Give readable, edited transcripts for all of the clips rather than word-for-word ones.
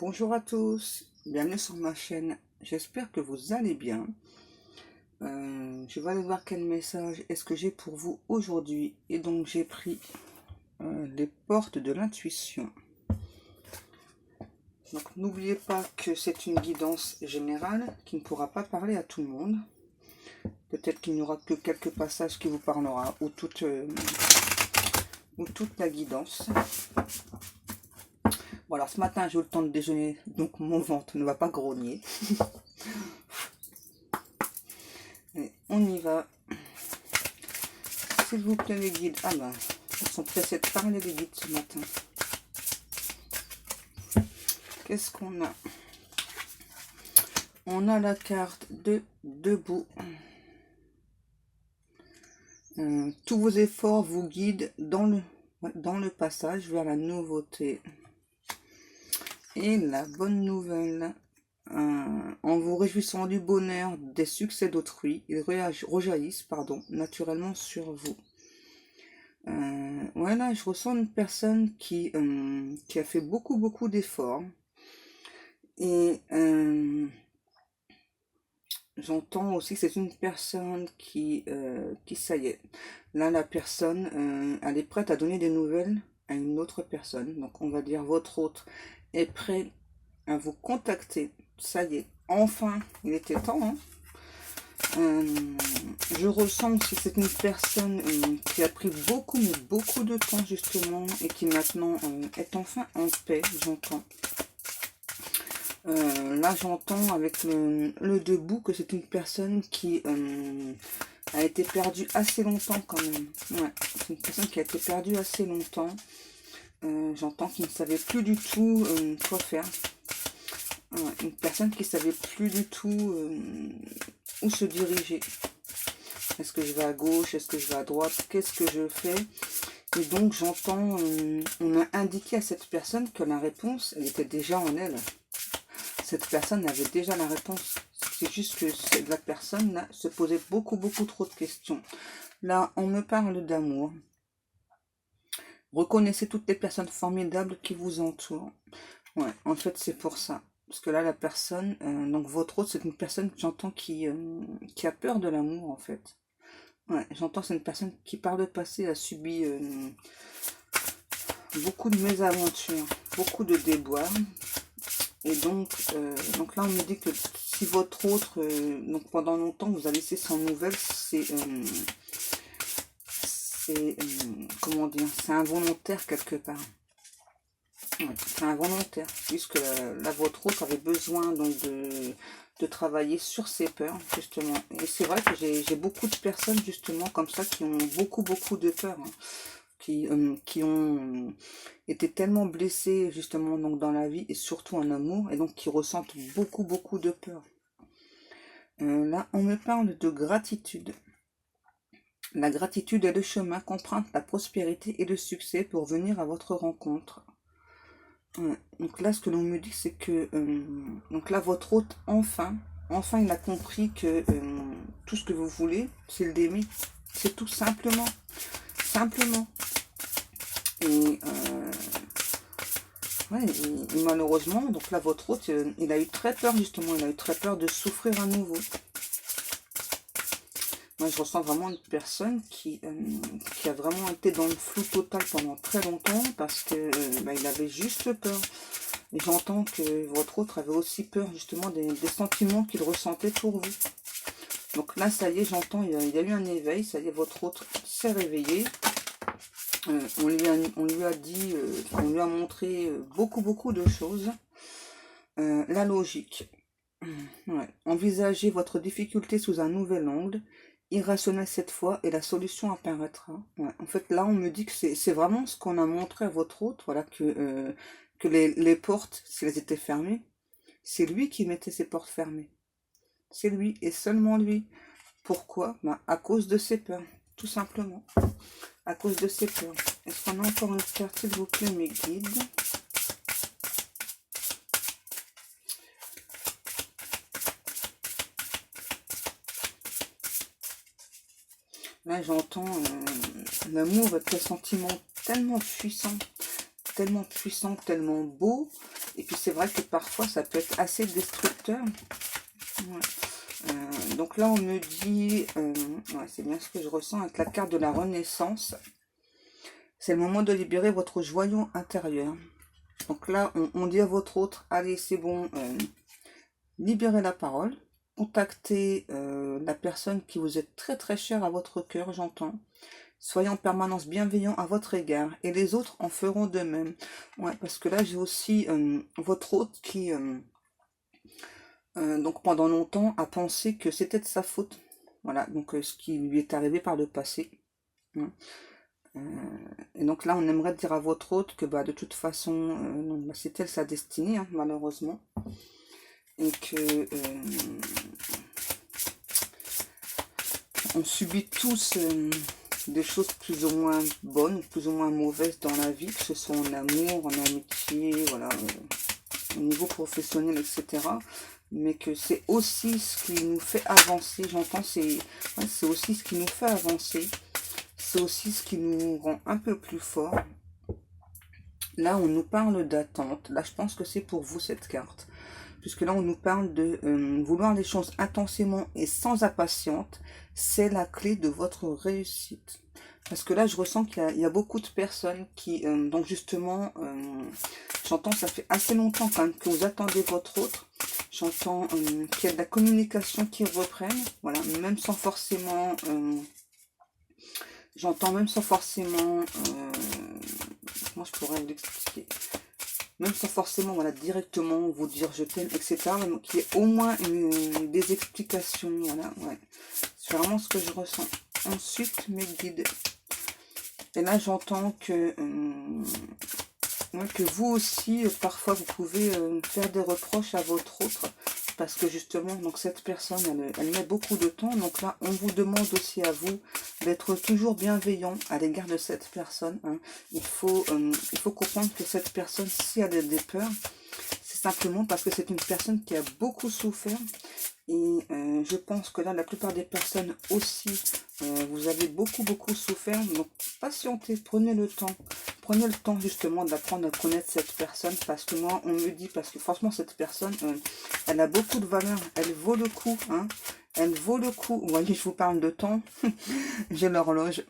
Bonjour à tous, bienvenue sur ma chaîne, j'espère que vous allez bien. Je vais aller voir quel message est-ce que j'ai pour vous aujourd'hui. Et donc j'ai pris les portes de l'intuition. Donc n'oubliez pas que c'est une guidance générale qui ne pourra pas parler à tout le monde. Peut-être qu'il n'y aura que quelques passages qui vous parlera ou toute la guidance. Voilà, ce matin j'ai eu le temps de déjeuner, donc mon ventre ne va pas grogner. Et on y va. S'il vous plaît les guides. Ah ben, ils sont pressés de parler les guides ce matin. Qu'est-ce qu'on a? On a la carte de debout. Tous vos efforts vous guident dans le passage vers la nouveauté. Et la bonne nouvelle, en vous réjouissant du bonheur des succès d'autrui, ils rejaillissent naturellement sur vous. Voilà, je ressens une personne qui a fait beaucoup d'efforts. Et j'entends aussi que c'est une personne qui, ça y est, là la personne, elle est prête à donner des nouvelles à une autre personne. Donc on va dire votre hôte est prêt à vous contacter. Ça y est, enfin, il était temps. Hein. Je ressens aussi que c'est une personne qui a pris beaucoup de temps justement et qui maintenant est enfin en paix, j'entends. Là j'entends avec le debout que c'est une personne qui a été perdue assez longtemps quand même. Ouais, c'est une personne qui a été perdue assez longtemps. J'entends qu'il ne savait plus du tout quoi faire. Une personne qui ne savait plus du tout où se diriger. Est-ce que je vais à gauche? Est-ce que je vais à droite? Qu'est-ce que je fais? Et donc j'entends, on a indiqué à cette personne que la réponse, elle était déjà en elle. Cette personne avait déjà la réponse. C'est juste que la personne là, se posait beaucoup trop de questions. Là, on me parle d'amour. Reconnaissez toutes les personnes formidables qui vous entourent. Ouais, en fait, c'est pour ça. Parce que là, la personne, donc votre autre, c'est une personne que j'entends qui a peur de l'amour, en fait. Ouais, j'entends c'est une personne qui, par le passé, a subi beaucoup de mésaventures, beaucoup de déboires. Et donc là, on me dit que si votre autre, donc pendant longtemps, vous a laissé sans nouvelles, comment dire, c'est involontaire quelque part. Ouais, c'est involontaire, puisque là, votre autre avait besoin donc de travailler sur ses peurs, justement. Et c'est vrai que j'ai beaucoup de personnes, justement, comme ça, qui ont beaucoup de peurs, hein, qui ont été tellement blessées, justement, donc dans la vie, et surtout en amour, et donc qui ressentent beaucoup de peur. Là, on me parle de gratitude. La gratitude est le chemin qu'emprunte la prospérité et le succès pour venir à votre rencontre. Ouais. Donc là, ce que l'on me dit, c'est que donc là, votre hôte, enfin, il a compris que tout ce que vous voulez, c'est le d'aimer. C'est tout simplement. Et, ouais, et malheureusement, donc là, votre hôte, il a eu très peur, justement. Il a eu très peur de souffrir à nouveau. Moi, je ressens vraiment une personne qui a vraiment été dans le flou total pendant très longtemps parce que il avait juste peur. Et j'entends que votre autre avait aussi peur justement des sentiments qu'il ressentait pour vous. Donc là, ça y est, j'entends, il y a eu un éveil, ça y est, votre autre s'est réveillé. On lui a dit, on lui a montré beaucoup de choses. La logique. Ouais. Envisagez votre difficulté sous un nouvel angle. Irrationnel cette fois et la solution apparaîtra. Ouais. En fait, là, on me dit que c'est vraiment ce qu'on a montré à votre hôte, voilà, que les portes, si elles étaient fermées, c'est lui qui mettait ses portes fermées. C'est lui et seulement lui. Pourquoi? À cause de ses peurs, tout simplement. À cause de ses peurs. Est-ce qu'on a encore une carte, s'il vous plaît, mes guides? Là, j'entends l'amour est un sentiment tellement puissant, tellement beau, Et puis c'est vrai que parfois ça peut être assez destructeur. Ouais. Donc là on me dit, ouais, c'est bien ce que je ressens avec la carte de la Renaissance. C'est le moment de libérer votre joyau intérieur. Donc là on dit à votre autre, allez c'est bon, libérez la parole. Contactez la personne qui vous est très très chère à votre cœur, j'entends. Soyez en permanence bienveillant à votre égard et les autres en feront de même. Ouais, parce que là j'ai aussi votre hôte qui donc pendant longtemps a pensé que c'était de sa faute. Voilà, donc ce qui lui est arrivé par le passé. Ouais. Et donc là on aimerait dire à votre hôte que bah, de toute façon bah, c'est elle sa destinée, hein, malheureusement. Et que on subit tous des choses plus ou moins bonnes, plus ou moins mauvaises dans la vie, que ce soit en amour, en amitié, voilà, au niveau professionnel, etc. Mais que c'est aussi ce qui nous fait avancer, j'entends, c'est aussi ce qui nous fait avancer, c'est aussi ce qui nous rend un peu plus fort. Là, on nous parle d'attente, là je pense que c'est pour vous cette carte. Puisque là on nous parle de vouloir les choses intensément et sans impatience, c'est la clé de votre réussite. Parce que là je ressens qu'il y a beaucoup de personnes qui, donc justement, j'entends ça fait assez longtemps quand même que vous attendez votre autre, j'entends qu'il y a de la communication qui reprenne, voilà, même sans forcément, j'entends même sans forcément, comment je pourrais vous l'expliquer, même sans forcément voilà, directement vous dire je t'aime, etc. Qu'il y ait au moins des explications. Voilà, ouais. C'est vraiment ce que je ressens. Ensuite, mes guides. Et là, j'entends que vous aussi, parfois, vous pouvez faire des reproches à votre autre. Parce que justement, donc cette personne, elle met beaucoup de temps. Donc là, on vous demande aussi à vous d'être toujours bienveillant à l'égard de cette personne. Hein. Il faut comprendre que cette personne, si elle a des peurs, c'est simplement parce que c'est une personne qui a beaucoup souffert. Et je pense que là, la plupart des personnes aussi, vous avez beaucoup souffert. Donc, patientez, prenez le temps. Prenez le temps justement d'apprendre à connaître cette personne. Parce que moi, on me dit, parce que franchement, cette personne, elle a beaucoup de valeur. Elle vaut le coup. Hein. Elle vaut le coup. Vous voyez, je vous parle de temps. J'ai l'horloge.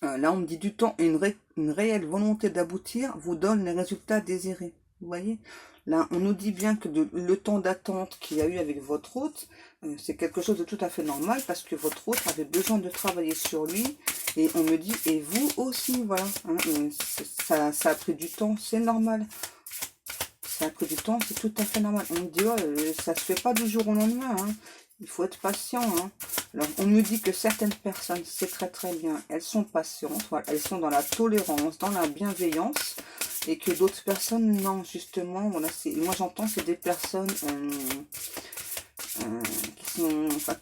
Là, on me dit du temps et une réelle volonté d'aboutir vous donne les résultats désirés. Vous voyez? Là, on nous dit bien que le temps d'attente qu'il y a eu avec votre hôte, c'est quelque chose de tout à fait normal parce que votre hôte avait besoin de travailler sur lui. Et on me dit, et vous aussi, voilà. Hein, ça a pris du temps, c'est normal. Ça a pris du temps, c'est tout à fait normal. On me dit, ouais, ça se fait pas du jour au lendemain. Hein. Il faut être patient. Hein. Alors, on me dit que certaines personnes, c'est très bien, elles sont patientes, voilà, elles sont dans la tolérance, dans la bienveillance, et que d'autres personnes, non, justement, voilà, moi j'entends, c'est des personnes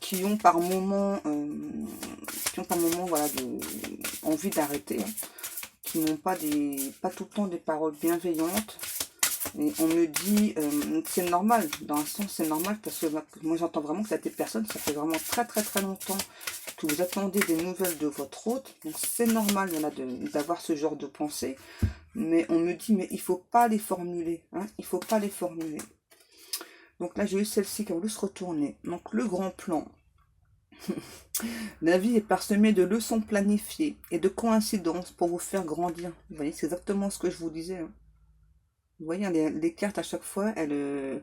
qui ont par moment, voilà, envie d'arrêter, hein, qui n'ont pas tout le temps des paroles bienveillantes. Et on me dit, c'est normal, dans un sens c'est normal, parce que moi j'entends vraiment que des personnes, ça fait vraiment très longtemps que vous attendez des nouvelles de votre hôte, donc c'est normal voilà, d'avoir ce genre de pensée, mais on me dit, mais il faut pas les formuler, hein, il faut pas les formuler. Donc là j'ai eu celle-ci qui a voulu se retourner, donc le grand plan. La vie est parsemée de leçons planifiées et de coïncidences pour vous faire grandir. Vous voyez, c'est exactement ce que je vous disais, hein. Vous voyez, les cartes à chaque fois, elles...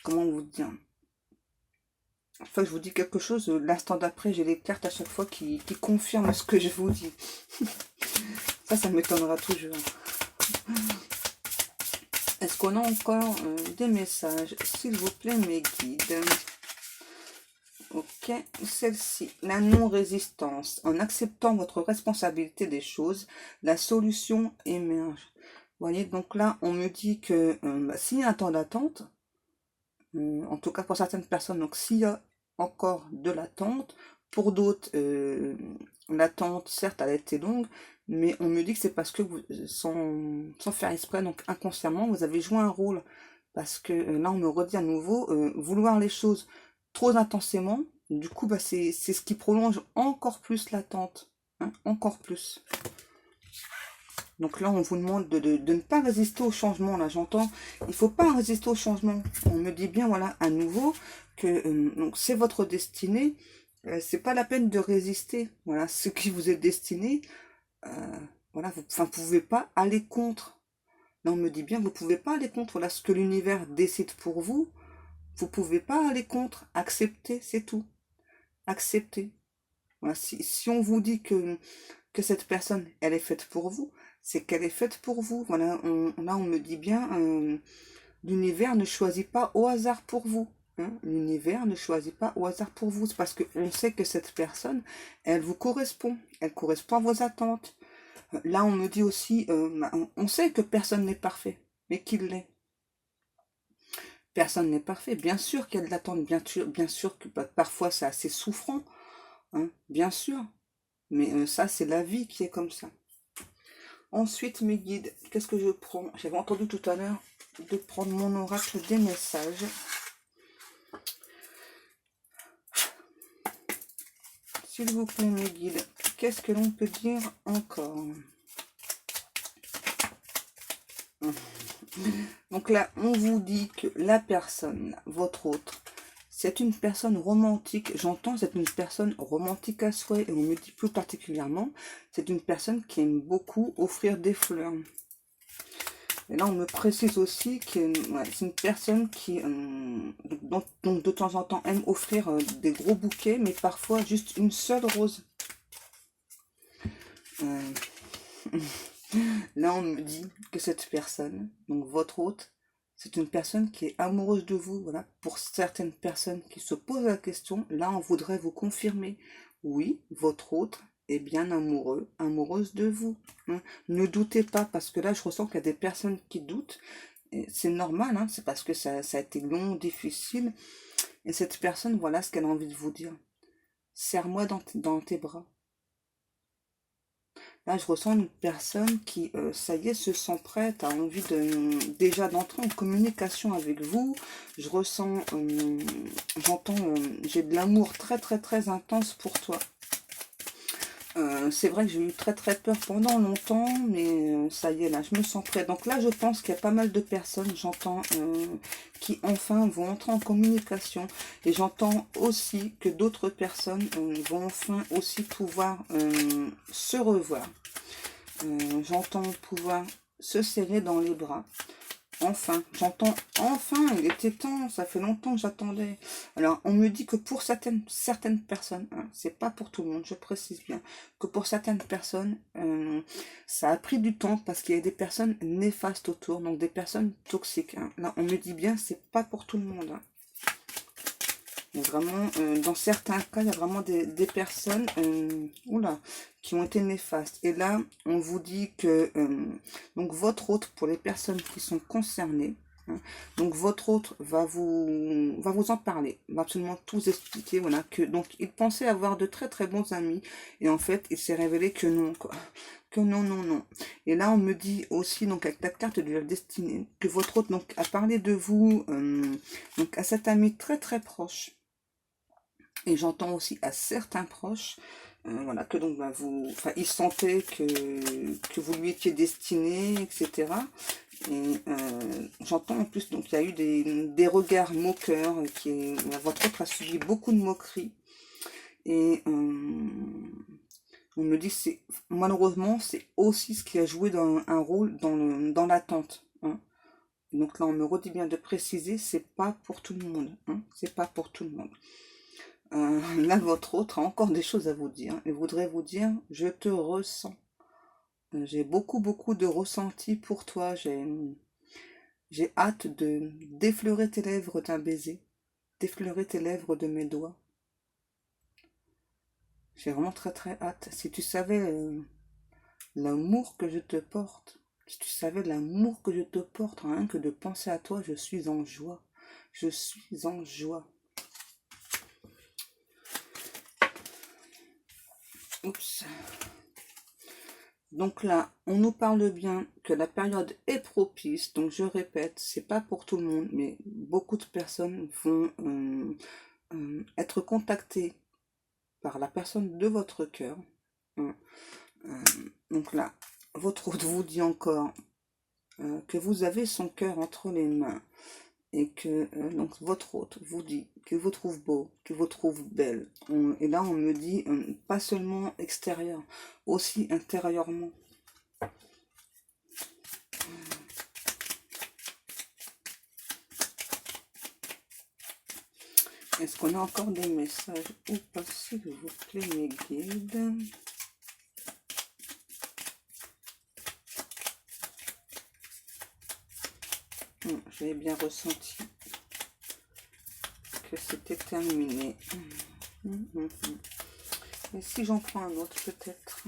comment vous dire? Chaque fois que je vous dis quelque chose, l'instant d'après, j'ai les cartes à chaque fois qui confirment ce que je vous dis. Ça m'étonnera toujours. Est-ce qu'on a encore des messages? S'il vous plaît, mes guides. Ok, celle-ci, la non-résistance. En acceptant votre responsabilité des choses, la solution émerge. Vous voyez, donc là, on me dit que s'il y a un temps d'attente, en tout cas pour certaines personnes, donc s'il y a encore de l'attente, pour d'autres, l'attente, certes, elle a été longue, mais on me dit que c'est parce que vous, sans faire exprès, donc inconsciemment, vous avez joué un rôle. Parce que là, on me redit à nouveau, vouloir les choses trop intensément, du coup, bah, c'est ce qui prolonge encore plus l'attente, hein, encore plus. Donc là, on vous demande de ne pas résister au changement. Là, j'entends, il ne faut pas résister au changement. On me dit bien, voilà, à nouveau, que donc c'est votre destinée. C'est pas la peine de résister. Voilà, ce qui vous est destiné. Voilà, vous ne pouvez pas aller contre. Là, on me dit bien, vous ne pouvez pas aller contre. Voilà, ce que l'univers décide pour vous, vous ne pouvez pas aller contre. Accepter, c'est tout. Accepter. Voilà, si on vous dit que cette personne, elle est faite pour vous, c'est qu'elle est faite pour vous. Voilà, là, on me dit bien, l'univers ne choisit pas au hasard pour vous. Hein. L'univers ne choisit pas au hasard pour vous. C'est parce qu'on sait que cette personne, elle vous correspond. Elle correspond à vos attentes. Là, on me dit aussi, on sait que personne n'est parfait, mais qu'il l'est. Personne n'est parfait. Bien sûr qu'il y a de l'attente, bien sûr que parfois c'est assez souffrant, hein, bien sûr. Mais ça, c'est la vie qui est comme ça. Ensuite, mes guides, qu'est-ce que je prends? J'avais entendu tout à l'heure de prendre mon oracle des messages. S'il vous plaît, mes guides, qu'est-ce que l'on peut dire encore? Donc là, on vous dit que la personne, votre autre, c'est une personne romantique. J'entends, c'est une personne romantique à souhait. Et on me dit plus particulièrement, c'est une personne qui aime beaucoup offrir des fleurs. Et là, on me précise aussi que c'est une personne qui, donc, de temps en temps, aime offrir des gros bouquets, mais parfois juste une seule rose. Là, on me dit que cette personne, donc votre hôte, c'est une personne qui est amoureuse de vous. Voilà. Pour certaines personnes qui se posent la question, là, on voudrait vous confirmer. Oui, votre hôte est bien amoureux, amoureuse de vous. Hein. Ne doutez pas, parce que là, je ressens qu'il y a des personnes qui doutent. C'est normal, hein, c'est parce que ça a été long, difficile. Et cette personne, voilà ce qu'elle a envie de vous dire. Serre-moi dans tes bras. Là, je ressens une personne qui, ça y est, se sent prête, a envie déjà d'entrer en communication avec vous. Je ressens, j'entends, j'ai de l'amour très, très, très intense pour toi. C'est vrai que j'ai eu très, très peur pendant longtemps, mais ça y est, là, je me sens prête. Donc là, je pense qu'il y a pas mal de personnes, j'entends, qui enfin vont entrer en communication. Et j'entends aussi que d'autres personnes vont enfin aussi pouvoir se revoir. J'entends pouvoir se serrer dans les bras. Enfin, j'entends enfin, il était temps, ça fait longtemps que j'attendais. Alors, on me dit que pour certaines personnes, hein, c'est pas pour tout le monde, je précise bien, que pour certaines personnes, ça a pris du temps parce qu'il y a des personnes néfastes autour, donc des personnes toxiques. Hein. Là, on me dit bien, c'est pas pour tout le monde. Hein. Vraiment, dans certains cas, il y a vraiment des personnes qui ont été néfastes. Et là, on vous dit que donc votre hôte, pour les personnes qui sont concernées, hein, donc votre hôte va vous en parler, va absolument tout vous expliquer. Voilà, que donc il pensait avoir de très très bons amis, et en fait, il s'est révélé que non, quoi. Que non, non, non. Et là, on me dit aussi, donc avec la carte de la destinée, que votre hôte donc, a parlé de vous donc à cet ami très très proche. Et j'entends aussi à certains proches, voilà, que donc il sentait que vous lui étiez destiné, etc. Et j'entends en plus, donc il y a eu des regards moqueurs, votre autre a subi beaucoup de moqueries. Et on me dit, malheureusement, c'est aussi ce qui a joué un rôle dans l'attente. Hein. Donc là, on me redit bien de préciser, c'est pas pour tout le monde. Hein, c'est pas pour tout le monde. Là, votre autre a encore des choses à vous dire. Et voudrait vous dire, je te ressens. J'ai beaucoup, beaucoup de ressenti pour toi. J'ai hâte d'effleurer tes lèvres d'un baiser. D'effleurer tes lèvres de mes doigts. J'ai vraiment très, très hâte. Si tu savais l'amour que je te porte, si tu savais l'amour que je te porte, rien que de penser à toi, je suis en joie. Je suis en joie. Oups. Donc là, on nous parle bien que la période est propice. Donc je répète, c'est pas pour tout le monde, mais beaucoup de personnes vont être contactées par la personne de votre cœur. Donc là, votre hôte vous dit encore que vous avez son cœur entre les mains et que donc votre hôte vous dit qu'il vous trouve beau, qu'il vous trouve belle. Et là, on me dit pas seulement extérieur, aussi intérieurement. Est-ce qu'on a encore des messages ou pas, s'il vous plaît, mes guides? J'avais bien ressenti que c'était terminé. Et si j'en prends un autre, peut-être.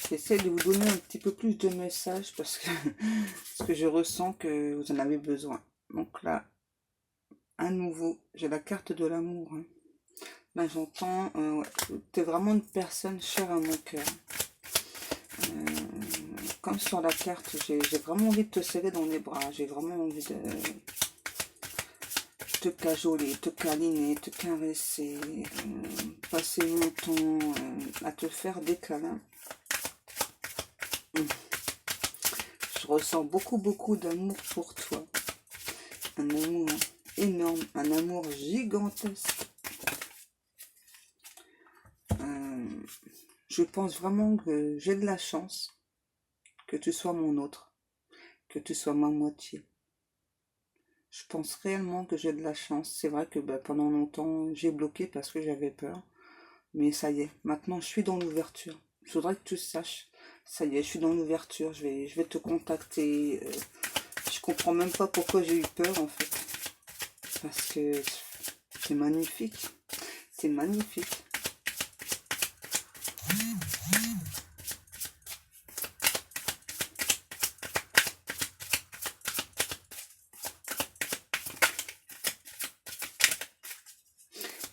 J'essaie de vous donner un petit peu plus de messages parce que je ressens que vous en avez besoin. Donc là, à nouveau, j'ai la carte de l'amour. Hein. Là, j'entends, ouais, t'es vraiment une personne chère à mon cœur. Comme sur la carte, j'ai vraiment envie de te serrer dans les bras. J'ai vraiment envie de te cajoler, te câliner, te caresser, passer mon temps à te faire des câlins. Je ressens beaucoup d'amour pour toi. Un amour énorme, un amour gigantesque. Je pense vraiment que j'ai de la chance que tu sois mon autre, que tu sois ma moitié. Je pense réellement que j'ai de la chance. C'est vrai que pendant longtemps, j'ai bloqué parce que j'avais peur. Mais ça y est, maintenant je suis dans l'ouverture. Je voudrais que tu saches. Ça y est, je suis dans l'ouverture. Je vais te contacter. Je comprends même pas pourquoi j'ai eu peur en fait. Parce que c'est magnifique. C'est magnifique.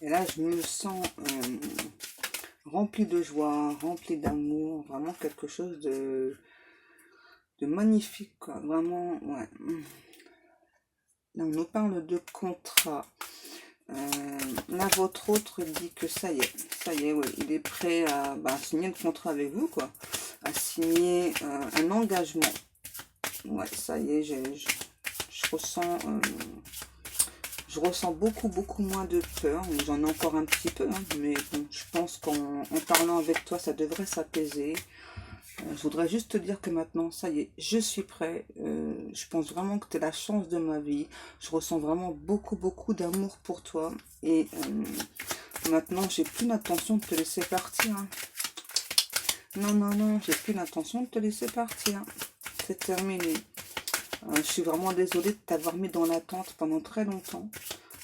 Et là, je me sens rempli de joie, rempli d'amour. Vraiment quelque chose de magnifique, quoi. Vraiment, ouais. Là, on nous parle de contrat. Là, votre autre dit que ça y est, ouais, il est prêt à signer le contrat avec vous, quoi, à signer un engagement. Ouais, ça y est, je ressens beaucoup moins de peur. J'en ai encore un petit peu, hein, mais bon, je pense qu'en parlant avec toi, ça devrait s'apaiser. Je voudrais juste te dire que maintenant, ça y est, je suis prêt. Je pense vraiment que tu es la chance de ma vie. Je ressens vraiment beaucoup d'amour pour toi. Et maintenant, j'ai plus l'intention de te laisser partir. Hein. Non, j'ai plus l'intention de te laisser partir. C'est terminé. Je suis vraiment désolée de t'avoir mis dans l'attente pendant très longtemps.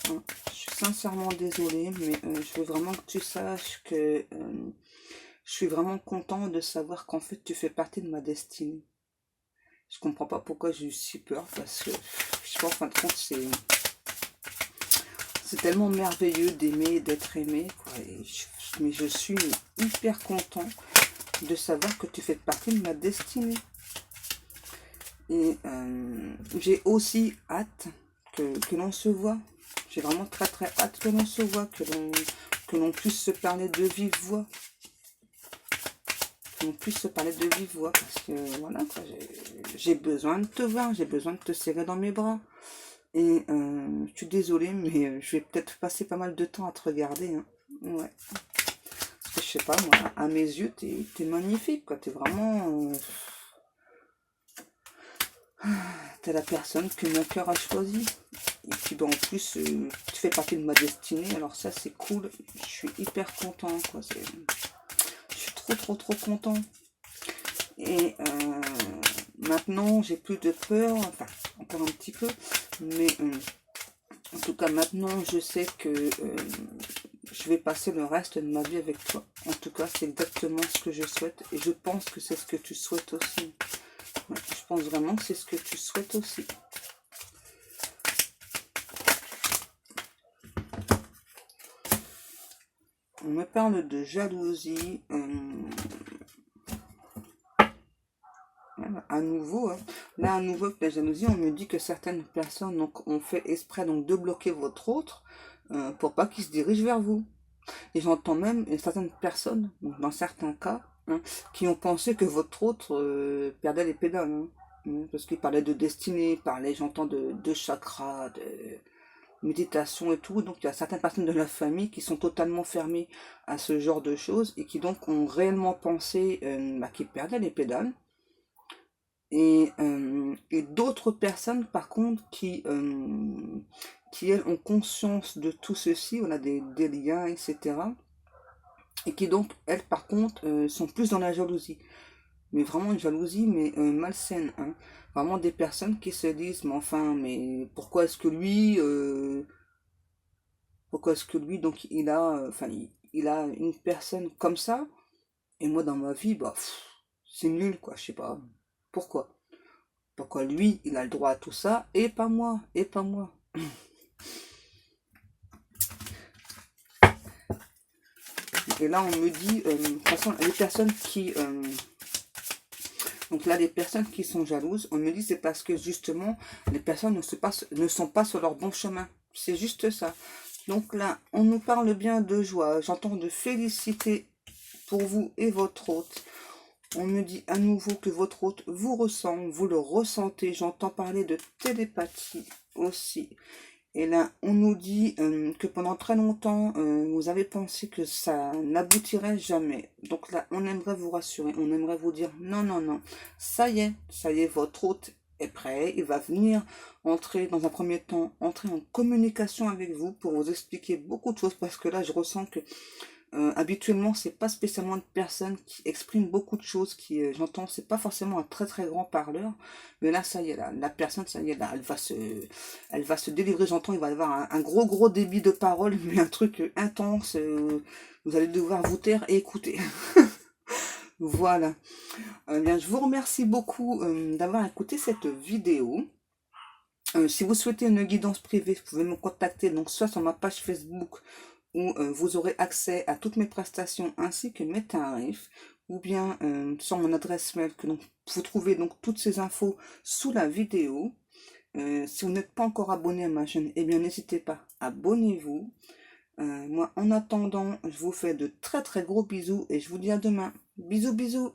Hein. Je suis sincèrement désolée, mais je veux vraiment que tu saches que... je suis vraiment content de savoir qu'en fait tu fais partie de ma destinée. Je comprends pas pourquoi j'ai eu si peur parce que je sais pas, en fin de compte c'est tellement merveilleux d'aimer et d'être aimé, quoi. Mais je suis hyper content de savoir que tu fais partie de ma destinée. Et j'ai aussi hâte que l'on se voit. J'ai vraiment très hâte que l'on se voit, que l'on puisse se parler de vive voix. On puisse se parler de vive voix parce que voilà, j'ai besoin de te voir, j'ai besoin de te serrer dans mes bras. Et je suis désolée, mais je vais peut-être passer pas mal de temps à te regarder. Hein. Ouais. Parce que je sais pas, moi, à mes yeux, t'es magnifique, quoi. T'es vraiment... t'es la personne que mon cœur a choisie. Et puis en plus, tu fais partie de ma destinée, alors ça c'est cool. Je suis hyper content, quoi. Je suis trop content. Et maintenant, j'ai plus de peur, enfin, encore un petit peu, mais en tout cas, maintenant, je sais que je vais passer le reste de ma vie avec toi. En tout cas, c'est exactement ce que je souhaite, et je pense que c'est ce que tu souhaites aussi. Ouais, je pense vraiment que c'est ce que tu souhaites aussi. On me parle de jalousie. À nouveau, hein. Là, à nouveau, avec la jalousie, on me dit que certaines personnes donc, ont fait exprès donc, de bloquer votre autre pour pas qu'il se dirige vers vous. Et j'entends même certaines personnes, donc, dans certains cas, hein, qui ont pensé que votre autre perdait les pédales. Hein. Parce qu'il parlait de destinée, parlait, j'entends, de chakras, de méditation et tout. Donc il y a certaines personnes de la famille qui sont totalement fermées à ce genre de choses et qui donc ont réellement pensé qu'ils perdaient les pédales. Et d'autres personnes, par contre, qui, elles, ont conscience de tout ceci, on a des liens, etc. Et qui donc, elles, par contre, sont plus dans la jalousie. Mais vraiment une jalousie, mais malsaine. Hein. Vraiment des personnes qui se disent, mais enfin, mais pourquoi est-ce que lui, donc, il a une personne comme ça, et moi, dans ma vie, bah, c'est nul, quoi, je sais pas. Pourquoi? Pourquoi lui, il a le droit à tout ça, et pas moi, et pas moi. Et là, on me dit, de toute façon, les personnes donc là, les personnes qui sont jalouses, on me dit c'est parce que justement, les personnes ne sont pas sur leur bon chemin. C'est juste ça. Donc là, on nous parle bien de joie. J'entends de félicité pour vous et votre hôte. On me dit à nouveau que votre hôte vous ressent, vous le ressentez. J'entends parler de télépathie aussi. Et là, on nous dit que pendant très longtemps, vous avez pensé que ça n'aboutirait jamais. Donc là, on aimerait vous rassurer, on aimerait vous dire non, non, non. Ça y est, votre hôte est prêt. Il va venir entrer, dans un premier temps, entrer en communication avec vous pour vous expliquer beaucoup de choses. Parce que là, je ressens que habituellement, c'est pas spécialement une personne qui exprime beaucoup de choses, qui, j'entends, c'est pas forcément un très très grand parleur, mais là, ça y est, là, la personne, ça y est, là, elle va se délivrer, j'entends, il va y avoir un gros gros débit de parole, mais un truc intense, vous allez devoir vous taire et écouter. Voilà. Bien, je vous remercie beaucoup d'avoir écouté cette vidéo. Si vous souhaitez une guidance privée, vous pouvez me contacter donc soit sur ma page Facebook où vous aurez accès à toutes mes prestations ainsi que mes tarifs, ou bien sur mon adresse mail que donc, vous trouvez donc toutes ces infos sous la vidéo. Si vous n'êtes pas encore abonné à ma chaîne, eh bien n'hésitez pas, abonnez-vous. Moi en attendant, je vous fais de très très gros bisous et je vous dis à demain. Bisous bisous.